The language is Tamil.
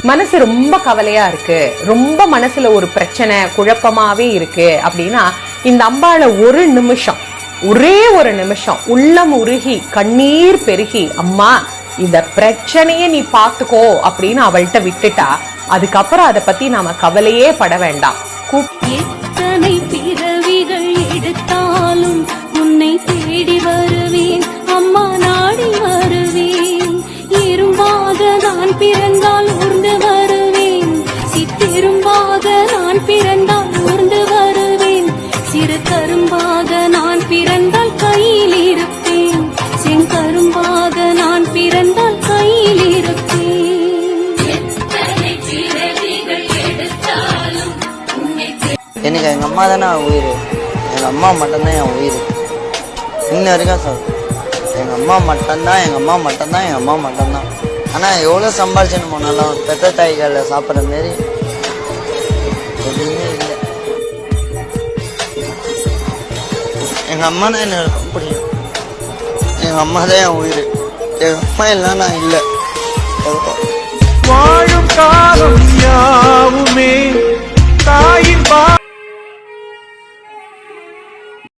மனசு ரொம்ப கவலையா இருக்கு, ரொம்ப மனசுல ஒரு பிரச்சனை குழப்பமாவே இருக்கு அப்படின்னா இந்த அம்பாளை ஒரு நிமிஷம், ஒரே ஒரு நிமிஷம் உள்ளம் உருகி கண்ணீர் பெருகி, அம்மா இந்த பிரச்சனைய நீ பாத்துக்கோ அப்படின்னு அவள்கிட்ட விட்டுட்டா அதுக்கப்புறம் அதை பத்தி நாம கவலையே பட வேண்டாம். எத்தனை பிறவிகள் எடுத்தாலும் உன்னை தேடி வருவேன் அம்மா, நாடி வருவேன். இரும்பாக நான் பிறந்தால் ஊர்ந்து வருவேன், சித்திரும்பாக நான் பிறந்தால் ஊர்ந்து வருவேன். சிறு கரும்பாக நான் பிறந்தால் கையில் இருப்பேன், செங்கரும்பாக நான் பிறந்தால் கையில் இருப்பேன். எனக்கு எங்கள் அம்மா தானே உயிர், எங்கள் அம்மா மட்டும்தான் என் உயிர். இன்ன வரைக்கும் சார் எங்கள் அம்மா மட்டும்தான், எங்கள் அம்மா மட்டும்தான், எங்கள் அம்மா மட்டும்தான். ஆனால் எவ்வளோ சம்பாரிச்சுன்னு போனாலும் பெத்த தாய்களில் சாப்பிட்ற மாரி எதுவுமே இல்லை. எங்கள் அம்மா தான் எனக்கு ரொம்ப பிடிக்கும். எங்கள் அம்மா தான் என் உயிர். எங்கள் அம்மா இல்லைன்னா நான் இல்லை. வாழும் காலம்